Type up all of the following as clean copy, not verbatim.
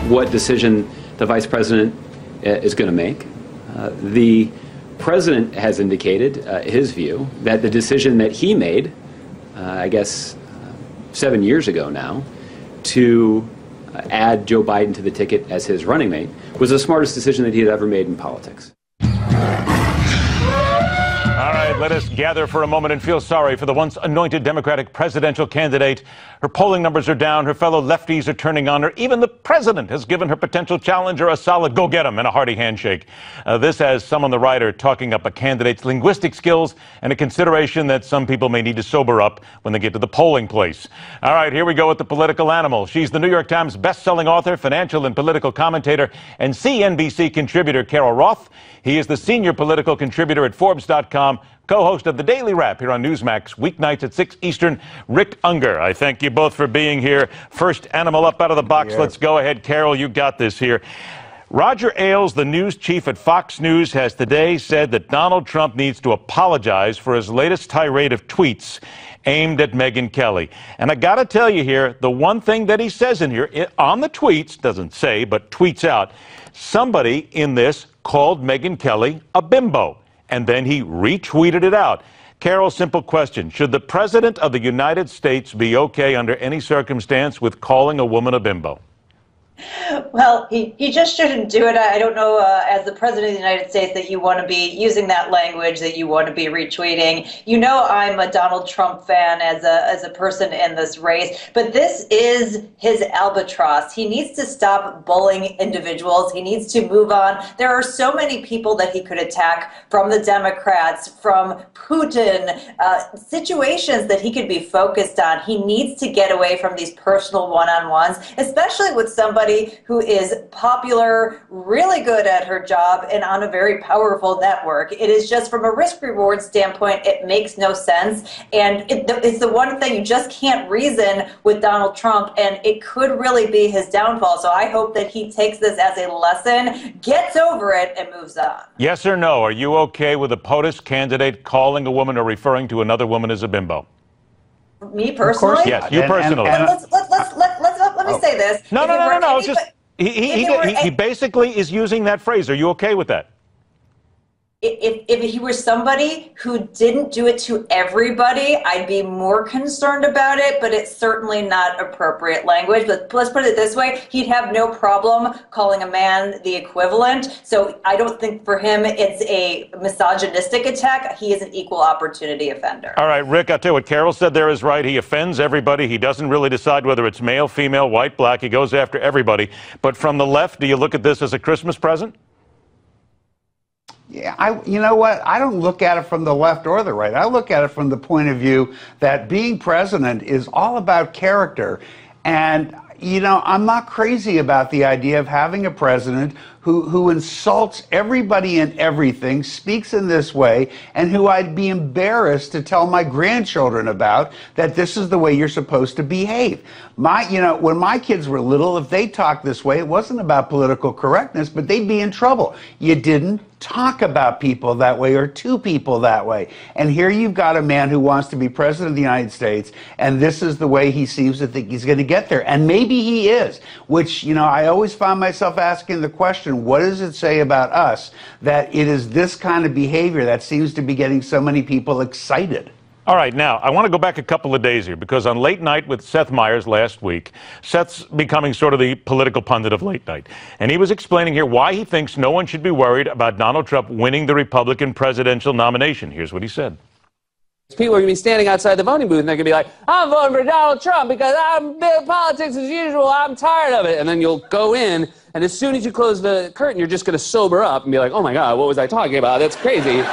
what decision the vice president is going to make. The president has indicated his view that the decision that he made, I guess 7 years ago now, to add Joe Biden to the ticket as his running mate was the smartest decision that he had ever made in politics. All right, let us gather for a moment and feel sorry for the once anointed Democratic presidential candidate. Her polling numbers are down. Her fellow lefties are turning on her. Even the president has given her potential challenger a solid go get him and a hearty handshake. This has some on the right are talking up a candidate's linguistic skills and a consideration that some people may need to sober up when they get to the polling place. All right, here we go with the political animal. She's the New York Times best-selling author, financial and political commentator, and CNBC contributor Carol Roth. He is the senior political contributor at Forbes.com, co-host of The Daily Wrap here on Newsmax, weeknights at 6 Eastern. Rick Ungar, I thank you both for being here. First animal up out of the box. Yeah. Let's go ahead. Carol, you got this here. Roger Ailes, the news chief at Fox News, has today said that Donald Trump needs to apologize for his latest tirade of tweets aimed at Megyn Kelly. And I got to tell you here, the one thing that he says in here, on the tweets, doesn't say, but tweets out, somebody in this called Megyn Kelly a bimbo. And then he retweeted it out. Carol, simple question. Should the President of the United States be okay under any circumstance with calling a woman a bimbo? Well, he just shouldn't do it. I don't know, as the President of the United States, that you want to be using that language, that you want to be retweeting. You know I'm a Donald Trump fan as a person in this race, but this is his albatross. He needs to stop bullying individuals. He needs to move on. There are so many people that he could attack, from the Democrats, from Putin, situations that he could be focused on. He needs to get away from these personal one-on-ones, especially with somebody who is popular, really good at her job, and on a very powerful network. It is just, from a risk-reward standpoint, it makes no sense. And it's the one thing you just can't reason with Donald Trump, and it could really be his downfall. So I hope that he takes this as a lesson, gets over it, and moves on. Yes or no? Are you okay with a POTUS candidate calling a woman or referring to another woman as a bimbo? Me personally? Yes, you personally. Let me say this. No. Just he basically is using that phrase. Are you okay with that? If he were somebody who didn't do it to everybody, I'd be more concerned about it, but it's certainly not appropriate language. But let's put it this way. He'd have no problem calling a man the equivalent. So I don't think for him it's a misogynistic attack. He is an equal opportunity offender. All right, Rick, I'll tell you what Carol said there is right. He offends everybody. He doesn't really decide whether it's male, female, white, black. He goes after everybody. But from the left, do you look at this as a Christmas present? Yeah, you know what? I don't look at it from the left or the right. I look at it from the point of view that being president is all about character. And, you know, I'm not crazy about the idea of having a president who insults everybody and everything, speaks in this way, and who I'd be embarrassed to tell my grandchildren about, that this is the way you're supposed to behave. When my kids were little, if they talked this way, it wasn't about political correctness, but they'd be in trouble. You didn't talk about people that way or to people that way. And here you've got a man who wants to be president of the United States, and this is the way he seems to think he's going to get there. And maybe he is, which, you know, I always find myself asking the question, what does it say about us that it is this kind of behavior that seems to be getting so many people excited? All right, now, I want to go back a couple of days here, because on Late Night with Seth Meyers last week, Seth's becoming sort of the political pundit of Late Night, and he was explaining here why he thinks no one should be worried about Donald Trump winning the Republican presidential nomination. Here's what he said. People are going to be standing outside the voting booth, and they're going to be like, I'm voting for Donald Trump because I'm politics as usual, I'm tired of it. And then you'll go in, and as soon as you close the curtain, you're just going to sober up and be like, oh my God, what was I talking about? That's crazy.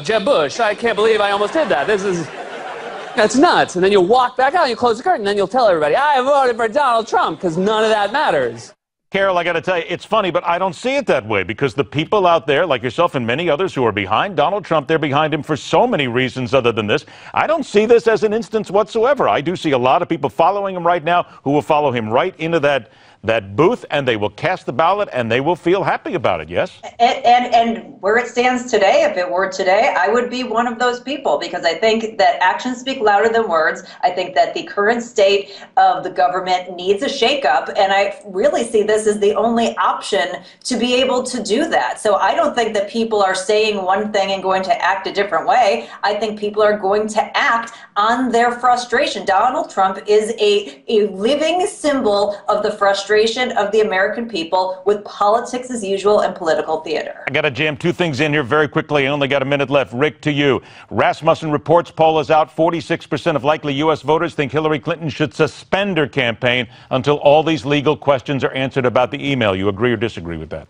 Jeb Bush, I can't believe I almost did that. That's nuts. And then you'll walk back out and you close the curtain, and then you'll tell everybody, I voted for Donald Trump, because none of that matters. Carol, I got to tell you, it's funny, but I don't see it that way, because the people out there, like yourself and many others who are behind Donald Trump, they're behind him for so many reasons other than this. I don't see this as an instance whatsoever. I do see a lot of people following him right now who will follow him right into that that booth, and they will cast the ballot, and they will feel happy about it, yes? And where it stands today, if it were today, I would be one of those people, because I think that actions speak louder than words. I think that the current state of the government needs a shakeup, and I really see this as the only option to be able to do that. So I don't think that people are saying one thing and going to act a different way. I think people are going to act on their frustration. Donald Trump is a living symbol of the frustration of the American people with politics as usual and political theater. I got to jam two things in here very quickly. I only got a minute left. Rick, to you. Rasmussen Reports poll is out. 46% of likely U.S. voters think Hillary Clinton should suspend her campaign until all these legal questions are answered about the email. You agree or disagree with that?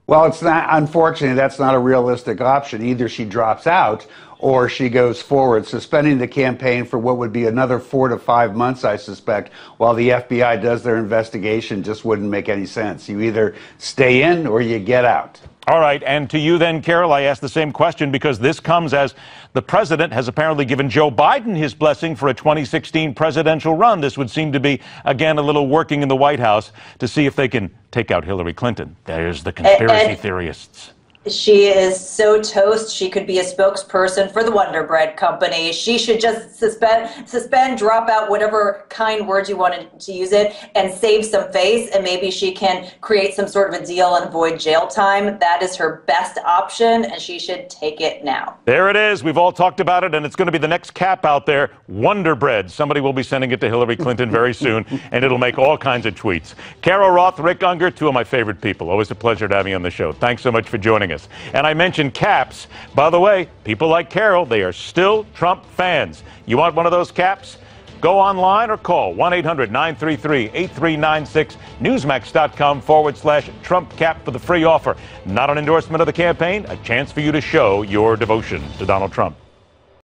Well, it's not, unfortunately, that's not a realistic option. Either she drops out or she goes forward. Suspending the campaign for what would be another 4 to 5 months, I suspect, while the FBI does their investigation just wouldn't make any sense. You either stay in or you get out. All right. And to you then, Carol, I ask the same question because this comes as the president has apparently given Joe Biden his blessing for a 2016 presidential run. This would seem to be, again, a little working in the White House to see if they can take out Hillary Clinton. There's the conspiracy theorists. She is so toast. She could be a spokesperson for the Wonder Bread Company. She should just suspend, drop out whatever kind words you wanted to use it, and save some face. And maybe she can create some sort of a deal and avoid jail time. That is her best option, and she should take it now. There it is. We've all talked about it, and it's going to be the next cap out there. Wonder Bread. Somebody will be sending it to Hillary Clinton very soon, and it'll make all kinds of tweets. Carol Roth, Rick Ungar, two of my favorite people. Always a pleasure to have you on the show. Thanks so much for joining us. And I mentioned caps. By the way, people like Carol, they are still Trump fans. You want one of those caps? Go online or call 1-800-933-8396, newsmax.com/Trump cap for the free offer. Not an endorsement of the campaign, a chance for you to show your devotion to Donald Trump.